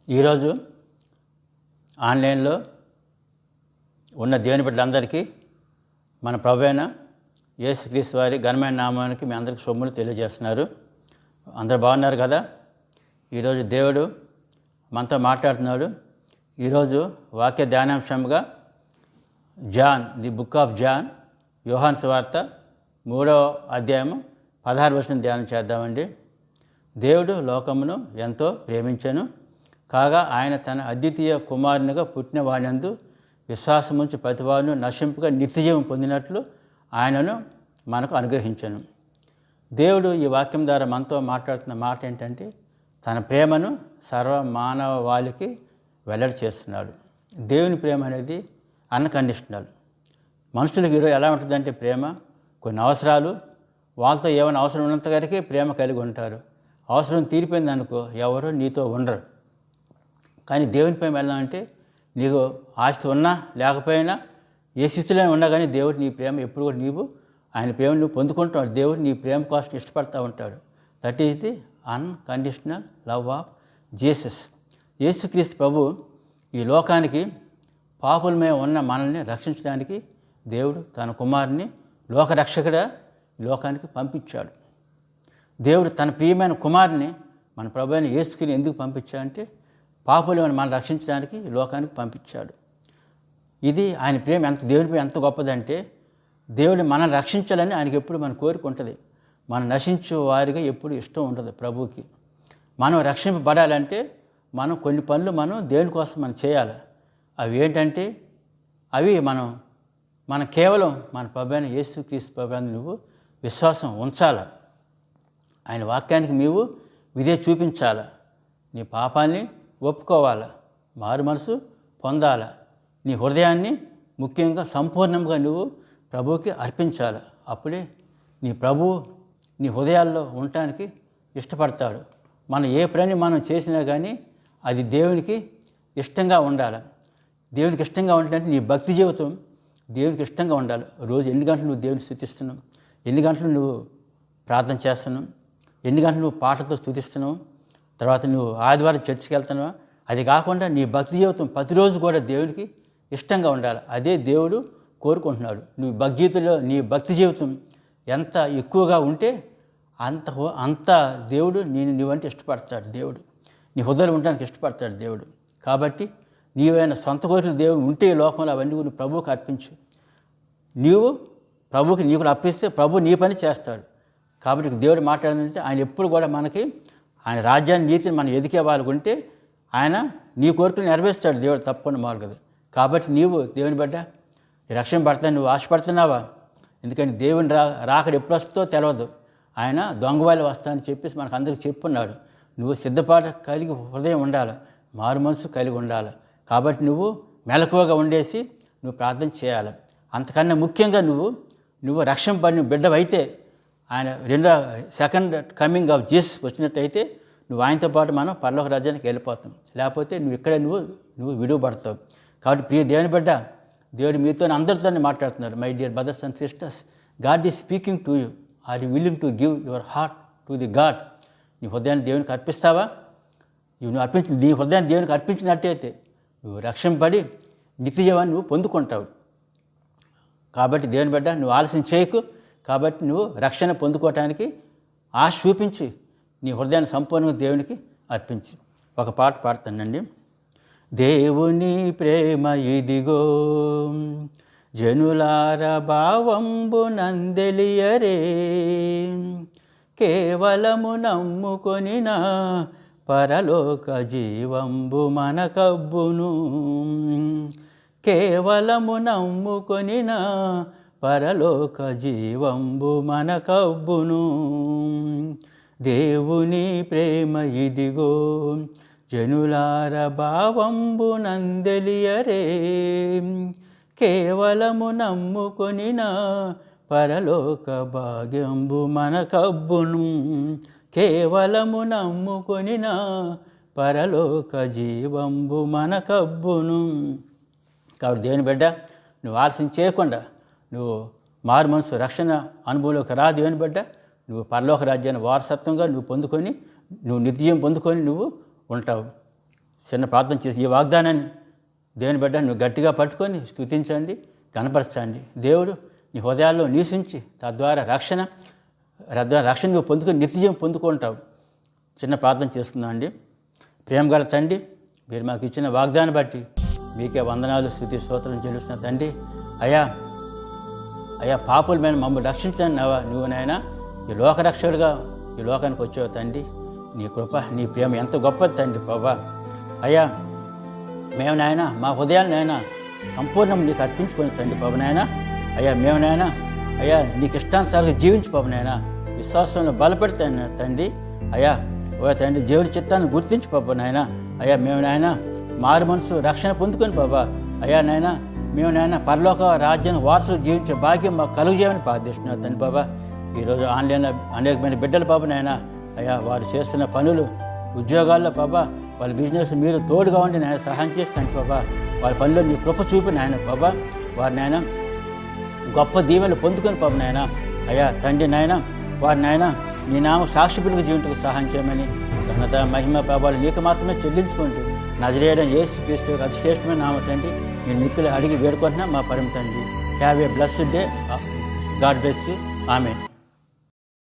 ఈరోజు ఆన్లైన్లో ఉన్న దేవుని బిడ్డలందరికీ మన ప్రభువైన యేసుక్రీస్తు వారి ఘనమైన నామానికి మీ అందరికీ శుభములు తెలియజేస్తున్నారు. అందరు బాగున్నారు కదా? ఈరోజు దేవుడు మనతో మాట్లాడుతున్నాడు. ఈరోజు వాక్య ధ్యానాంశంగా ది బుక్ ఆఫ్ జాన్, యోహాను సువార్త 3వ అధ్యాయము 16వ వచనం ధ్యానం చేద్దామండి. దేవుడు లోకమును ఎంతో ప్రేమించెను, కాగా ఆయన తన అద్వితీయ కుమారునిగా పుట్టిన వాడినందు విశ్వాసముంచి ప్రతివాడును నశింపుగా నిత్యజీవం పొందినట్లు ఆయనను మనకు అనుగ్రహించెను. దేవుడు ఈ వాక్యం ద్వారా మనతో మాట్లాడుతున్న మాట ఏంటంటే, తన ప్రేమను సర్వ మానవాళికి వెల్లడి చేస్తున్నాడు. దేవుని ప్రేమ అనేది అన్కండిషనల్. మనుషులకు ఈరోజు ఎలా ఉంటుందంటే, ప్రేమ కొన్ని అవసరాలు, వాళ్ళతో ఏమైనా అవసరం ఉన్నంత వరకే ప్రేమ కలిగి ఉంటారు. అవసరం తీరిపోయిందనుకో ఎవరు నీతో ఉండరు. కానీ దేవుని ప్రేమ ఎలా అంటే, నీకు ఆస్తి ఉన్నా లేకపోయినా ఏ స్థితిలో ఉన్నా కానీ దేవుడు నీ ప్రేమ ఎప్పుడు కూడా ఆయన ప్రేమ నువ్వు పొందుకుంటాడు. దేవుడు నీ ప్రేమ కోసం ఇష్టపడతా ఉంటాడు. That is the unconditional love of Jesus. యేసుక్రీస్తు ప్రభు ఈ లోకానికి పాపులమే ఉన్న మనల్ని రక్షించడానికి దేవుడు తన కుమారుని లోకరక్షకుడా ఈ లోకానికి పంపించాడు. దేవుడు తన ప్రియమైన కుమారుని మన ప్రభు అయిన యేసుని ఎందుకు పంపించాడంటే, పాపులను మనం రక్షించడానికి ఈ లోకానికి పంపించాడు. ఇది ఆయన ప్రేమ దేవుని ప్రేమ ఎంత గొప్పదంటే, దేవుడు మనల్ని రక్షించాలని ఆయనకి ఎప్పుడు మన కోరిక ఉంటుంది. మనం నశించే వారిగా ఎప్పుడు ఇష్టం ఉండదు ప్రభువుకి. మనం రక్షింపబడాలంటే మనం కొన్ని పనులు దేవుని కోసం మనం చేయాలి. అవి ఏంటంటే, అవి మనం కేవలం మన ప్రభు అయిన యేసుక్రీస్తు ప్రభువుని నువ్వు విశ్వాసం ఉంచాలి. ఆయన వాక్యానికి నీవు విధేయత చూపించాలి. నీ పాపాన్ని ఒప్పుకోవాలి, మారు మనసు పొందాలి. నీ హృదయాన్ని ముఖ్యంగా సంపూర్ణంగా నువ్వు ప్రభువుకి అర్పించాలి. అప్పుడే నీ ప్రభువు నీ హృదయాల్లో ఉండటానికి ఇష్టపడతాడు. మనం ఏ పని మనం చేసినా కానీ అది దేవునికి ఇష్టంగా ఉండాలి. దేవునికి ఇష్టంగా ఉండాలంటే నీ భక్తి జీవితం దేవునికి ఇష్టంగా ఉండాలి. రోజు ఎన్ని గంటలు నువ్వు దేవుని స్తుతిస్తున్నావు, ఎన్ని గంటలు నువ్వు ప్రార్థన చేస్తున్నావు, ఎన్ని గంటలు నువ్వు పాటలతో స్తుతిస్తున్నావు, తర్వాత నువ్వు ఆదివారం చర్చికి వెళ్తున్నావు. అది కాకుండా నీ భక్తి జీవితం ప్రతిరోజు కూడా దేవునికి ఇష్టంగా ఉండాలి. అదే దేవుడు కోరుకుంటున్నాడు. నీ భక్తి జీవితం ఎంత ఎక్కువగా ఉంటే అంత దేవుడు నీవంటే ఇష్టపడతాడు. దేవుడు నీ హృదయంలో ఉండడానికి ఇష్టపడతాడు దేవుడు. కాబట్టి నీవైనా సొంత కోరికలు దేవుడు ఉంటే ఈ లోకంలో అవన్నీ నువ్వు ప్రభువుకి అర్పించు. నీవు ప్రభువుకి నీకు అర్పిస్తే ప్రభు నీ పని చేస్తాడు. కాబట్టి దేవుడు మాట్లాడిందంటే, ఆయన ఎప్పుడు కూడా మనకి ఆయన రాజ్యాన్ని నీతిని మనం ఎదికే వాళ్ళకు ఉంటే ఆయన నీ కోరికలు నెరవేరుస్తాడు దేవుడు, తప్పకుండా మార్గదు. కాబట్టి నీవు దేవుని బిడ్డ రక్షణ పడతాను నువ్వు ఆశపడుతున్నావా? ఎందుకంటే దేవుని రాకడ ఎప్పుడు వస్తుందో తెలియదు. ఆయన దొంగవాళ్ళు వస్తానని చెప్పేసి మనకు అందరికీ చెప్పున్నాడు. నువ్వు సిద్ధపాటు కలిగి హృదయం ఉండాలి, మారు మనసు కలిగి ఉండాలి. కాబట్టి నువ్వు మెలకువగా ఉండేసి నువ్వు ప్రార్థన చేయాలి. అంతకన్నా ముఖ్యంగా నువ్వు రక్షణ పడిన బిడ్డవైతే, ఆయన సెకండ్ కమింగ్ ఆఫ్ జీసస్ వచ్చినట్టయితే నువ్వు ఆయనతో పాటు మనం పరలోక రాజ్యానికి వెళ్ళిపోతాం. లేకపోతే నువ్వు ఇక్కడే నువ్వు విడువబడతావు. కాబట్టి ప్రియ దేవుని బిడ్డ, దేవుడు మీతో అందరితో మాట్లాడుతున్నాడు. My dear brothers and sisters, God is speaking to you. Are you willing to give your heart to the God? నీ హృదయాన్ని దేవునికి అర్పిస్తావా? నీ హృదయాన్ని దేవునికి అర్పించినట్టయితే నువ్వు రక్షింపబడి నిత్యజీవాన్ని నువ్వు పొందుకుంటావు. కాబట్టి దేవుని బిడ్డ, నువ్వు ఆలస్యం చేయకు. కాబట్టి నువ్వు రక్షణ పొందుకోవటానికి ఆశ చూపించి నీ హృదయాన్ని సంపూర్ణంగా దేవునికి అర్పించి ఒక పాట పాడుతానండి. దేవుని ప్రేమ ఇదిగో, జనులార భావంబు నందెలియరే, కేవలము నమ్ముకొనిన పరలోక జీవంబు మనకబ్బును, కేవలము నమ్ముకొనిన పరలోక జీవంబు మనకబ్బును. దేవుని ప్రేమ ఇదిగో, జనులార భావంబు నందెలియరే, కేవలము నమ్ముకొనిన పరలోక భాగ్యంబు మనకబ్బును, కేవలము నమ్ముకొనిన పరలోక జీవంబు మనకబ్బును. కాబట్టి దేవుని బిడ్డ, నువ్వు ఆలస్యం చేయకుండా నువ్వు మారు మనసు రక్షణ అనుభవంలోకి రా. దేవుని బిడ్డ, నువ్వు పరలోక రాజ్యాన్ని వారసత్వంగా నువ్వు పొందుకొని నువ్వు నిత్యం పొందుకొని నువ్వు ఉంటావు. చిన్న ప్రార్థన చేసి ఈ వాగ్దానాన్ని దేవుని బిడ్డ నువ్వు గట్టిగా పట్టుకొని స్తుతించండి, కనపరచండి. దేవుడు నీ హృదయాల్లో నివసించి తద్వారా రక్షణ నువ్వు పొందుకొని నిత్యజీవం పొందుకుంటావు. చిన్న ప్రార్థన చేస్తున్నాం అండి. ప్రేమ గల తండ్రి, మీరు మాకు ఇచ్చిన వాగ్దానం బట్టి మీకే వందనాలు, స్తుతి స్తోత్రం చెల్లిస్తున్న తండ్రి. అయ్యా పాపుల మీద మమ్మల్ని రక్షించండి. నువ్వు నాయన ఈ లోకరక్షకుడిగా ఈ లోకానికి వచ్చావు తండ్రి. నీ కృప, నీ ప్రేమ ఎంత గొప్పది తండ్రి ప్రభా. అయ్యా మేము నాయన మా హృదయాలు నాయన సంపూర్ణం నీకు అర్పించుకొని తండ్రి ప్రభు నాయన. అయ్యా మేము నాయన అయ్యా నీకు ఇష్టానుసారంగా జీవించి ప్రభు నాయన విశ్వాసంలో బలపడతాను తండ్రి. అయ్యా ఓ తండ్రి దేవుని చిత్తాన్ని గుర్తించి ప్రభు నాయన. అయ్యా మేము నాయన మారు మనసు రక్షణ పొందుకొని బాబా. అయ్యా నాయన మేము నాయన పరలోక రాజ్యాన్ని వారసులు జీవించే భాగ్యం మాకు కలుగుజేయమని ప్రార్థిస్తున్నాను తండ్రి బాబా. ఈరోజు ఆన్లైన్లో అనేకమైన బిడ్డలు బాబు నాయన అయ్యా వారు చేస్తున్న పనులు, ఉద్యోగాల్లో బాబా, వాళ్ళ బిజినెస్ మీరు తోడుగా ఉండి నాయన సహాయం చేస్తాను బాబా. వాళ్ళ పనిలో నీ కృప చూపి నాయన బాబా. వారి నాయన గొప్ప దీవెనలు పొందుకొని బాబు నాయన. అయ్యా తండ్రి నాయన వారి నాయన నీ నామ సాక్షిపులకు జీవించకు సహాయం చేయమని ఘనత మహిమ ప్రభావాలు నీకు మాత్రమే చెల్లించుకుంటూ నజరేయుడైన యేసు క్రీస్తు అతి శ్రేష్టమైన నామ తండ్రి నేను మిక్కులు అడిగి వేడుకుంటున్నా మా పరమ తండ్రి. Have a blessed day. God bless you. Amen.